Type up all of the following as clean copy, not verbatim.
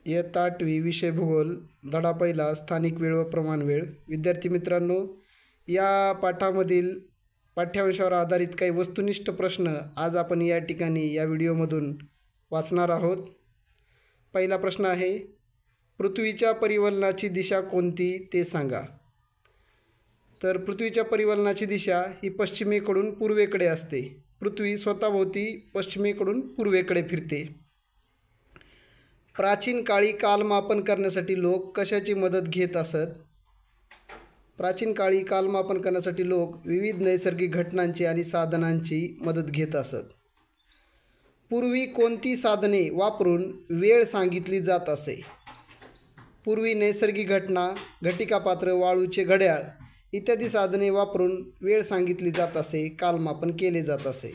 इयत्ता 8वी विषय भूगोल धडा पहिला स्थानिक वेळ व प्रमाण वेळ. विद्यार्थी मित्रांनो, या पाठामधील पाठ्यांशावर आधारित काही वस्तुनिष्ठ प्रश्न आज आपण या ठिकाणी या व्हिडिओमधून वाचणार आहोत. पहिला प्रश्न आहे, पृथ्वीच्या परिवलनाची दिशा कोणती ते सांगा. तर पृथ्वीच्या परिवलनाची दिशा ही पश्चिमेकडून पूर्वेकडे असते. पृथ्वी स्वतःभोवती पश्चिमेकडून पूर्वेकडे फिरते. प्राचीन काळी कालमापन करण्यासाठी लोक कशाची मदत घेत असत? प्राचीन काळी कालमापन करण्यासाठी लोक विविध नैसर्गिक घटनांची आणि साधनांची मदत घेत असत. पूर्वी कोणती साधने वापरून वेळ सांगितली जात असे? पूर्वी नैसर्गिक घटना, घटिकापात्र, वाळूचे घड्याळ इत्यादी साधने वापरून वेळ सांगितली जात असे, कालमापन केले जात असे.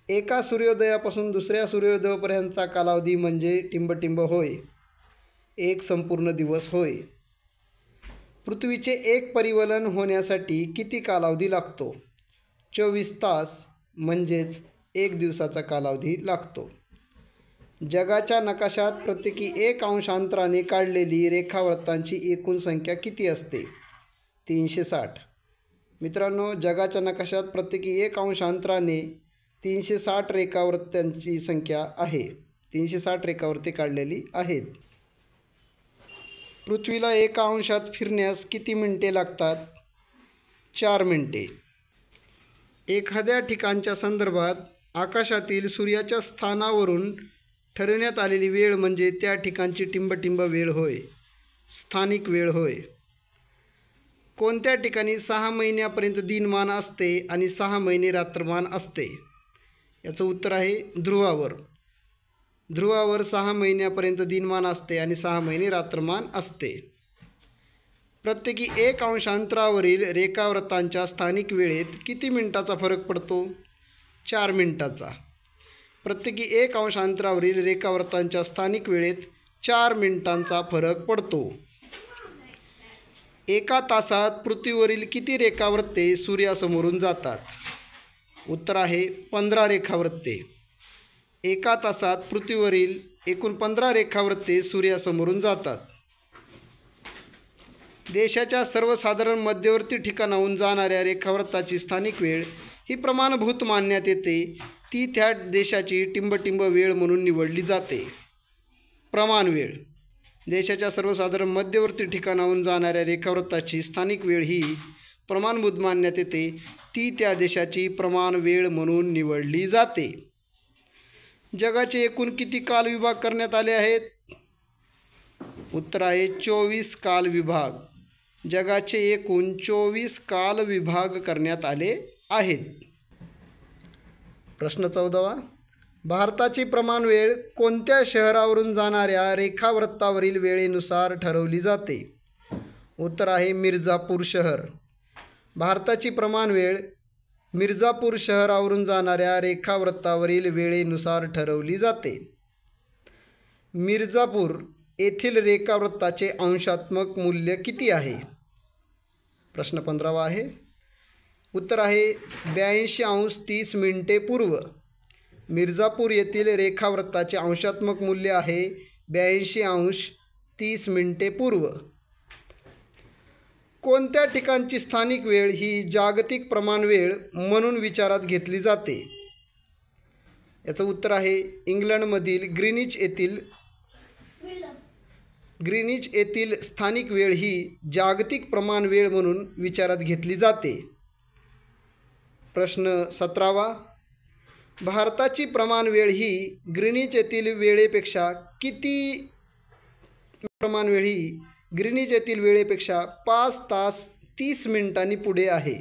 एका सूर्योदयापासून दुसऱ्या सूर्योदयापर्यंतचा कालावधी म्हणजे टिंबटिंब होय. एक संपूर्ण दिवस होय. पृथ्वीचे एक परिवलन होण्यासाठी किती कालावधी लागतो? 24 तास म्हणजेच एक दिवसाचा कालावधी लागतो. जगाच्या नकाशात प्रत्येकी 1 अंशांतराने काढलेली रेखावृत्तांची एकूण संख्या किती असते? 360. मित्रांनो, जगाच्या नकाशात प्रत्येकी 1 अंशांतराने 360 रेखावृत्तांची संख्या आहे. 360 रेखावृत्ते काढलेली आहेत. पृथ्वीला 1 अंशात फिरण्यास किती मिनिटे लागतात? 4 मिनिटे. एखाद्या ठिकाणच्या संदर्भात आकाशातील सूर्याच्या स्थानावरून ठरविण्यात आलेली वेळ म्हणजे त्या ठिकाणची टिंबटिंब वेळ होय, स्थानिक वेळ होय. कोणत्या ठिकाणी 6 महिन्यापर्यंत दिनमान असते आणि 6 महिने रात्रमान असते? याचं उत्तर आहे ध्रुवावर. ध्रुवावर 6 महिन्यापर्यंत दिनमान असते आणि 6 महिने रात्रमान असते. प्रत्येकी 1 अंशांतरावरील रेखावृत्तांच्या स्थानिक वेळेत किती मिनिटाचा फरक पडतो? 4 मिनिटाचा. प्रत्येकी 1 अंशांतरावरील रेखावृत्तांच्या स्थानिक वेळेत 4 मिनिटांचा फरक पडतो. एका तासात पृथ्वीवरील किती रेखावृत्ते सूर्यासमोरून जातात? उत्तर आहे 15 रेखावृत्ते. एका तासात पृथ्वीवरील एकूण 15 रेखावृत्ते सूर्यासमोरून जातात. देशाच्या सर्वसाधारण मध्यवर्ती ठिकाणाहून जाणाऱ्या रेखावृत्ताची स्थानिक वेळ ही प्रमाणभूत मानण्यात येते. ती त्या देशाची टिंबटिंब वेळ म्हणून निवडली जाते. प्रमाण वेळ. देशाच्या सर्वसाधारण मध्यवर्ती ठिकाणाहून जाणाऱ्या रेखावृत्ताची स्थानिक वेळ ही प्रमाणभूत मानण्यात येते. ती त्या देशाची प्रमाण वेळ म्हणून निवडली जाते. जगाचे एकूण किती काल विभाग करण्यात आले आहेत? उत्तर आहे 24 काल विभाग. जगाचे एकूण 24 काल विभाग करण्यात आले आहेत. प्रश्न 14वा, भारताची प्रमाण वेळ कोणत्या शहरावरून जाणाऱ्या रेखावृत्तावरील वेळेनुसार ठरवली जाते? उत्तर आहे मिर्झापूर शहर. भारताची प्रमाण वेळ मिर्झापूर शहरावरून जाणाऱ्या रेखावृत्तावरील वेळेनुसार ठरवली जाते. मिर्झापूर येथील रेखावृत्ताचे अंशात्मक मूल्य किती आहे? प्रश्न 15वा आहे. उत्तर आहे 82 अंश 30 मिनिटे पूर्व. मिर्झापूर येथील रेखावृत्ताचे अंशात्मक मूल्य आहे 82 अंश 30 मिनिटे पूर्व. कोणत्या ठिकाणची स्थानिक वेळ ही जागतिक प्रमाण वेळ म्हणून विचारात घेतली जाते? याचं उत्तर आहे इंग्लंडमधील ग्रीनिच येथील स्थानिक वेळ ही जागतिक प्रमाण वेळ म्हणून विचारात घेतली जाते. प्रश्न 17वा, भारताची प्रमाण वेळ ही ग्रीनिच येथील वेळेपेक्षा किती प्रमाण वेळ ही ग्रीनिच येथील वेळेपेक्षा 5 तास 30 मिनिटांनी पुढे आहे.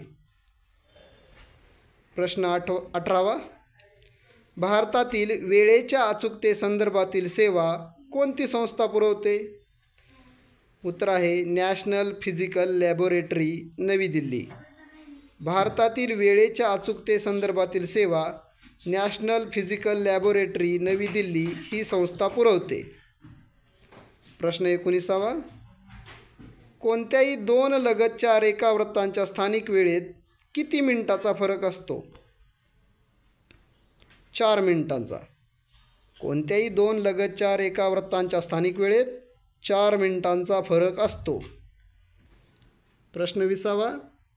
प्रश्न 18वा, भारतातील वेळेच्या अचूकते संदर्भातील सेवा कोणती संस्था पुरवते? उत्तर आहे नॅशनल फिजिकल लॅबोरेटरी, नवी दिल्ली. भारतातील वेळेच्या अचूकते संदर्भातील सेवा नॅशनल फिजिकल लॅबोरेटरी, नवी दिल्ली ही संस्था पुरवते. प्रश्न 19वा, कोणत्याही 2 लगतच्या रेखावृत्तांच्या स्थानिक वेळेत किती मिनिटाचा फरक असतो? 4 मिनिटांचा. कोणत्याही दोन लगतच्या रेखावृत्तांच्या स्थानिक वेळेत 4 मिनिटांचा फरक असतो. प्रश्न 20वा.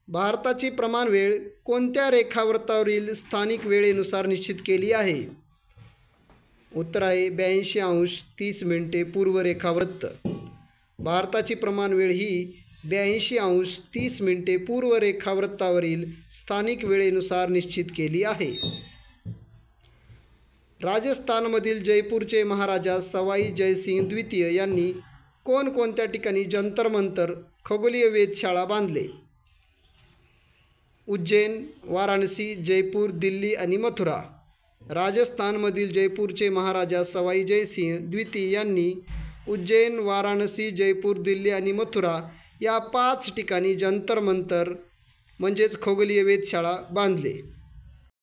भारताची प्रमाण वेळ कोणत्या रेखावृत्तावरील स्थानिक वेळेनुसार निश्चित केली आहे? उत्तर आहे 82° 30 मिनिटे पूर्व रेखावृत्त. भारताची प्रमाण वेळ ही 82° 30 मिनिटे पूर्व रेखावृत्तावरील स्थानिक वेळेनुसार निश्चित केली आहे. राजस्थानमधील जयपूरचे महाराजा सवाई जयसिंग द्वितीय यांनी कोणकोणत्या ठिकाणी जंतर मंतर खगोलीय वेधशाळा बांधले? उज्जैन, वाराणसी, जयपूर, दिल्ली आणि मथुरा. राजस्थानमधील जयपूरचे महाराजा सवाई जयसिंह द्वितीय यांनी उज्जैन, वाराणसी, जयपूर, दिल्ली आणि मथुरा या 5 ठिकाणी जंतर मंतर म्हणजेच खगोलीय वेधशाळा बांधले.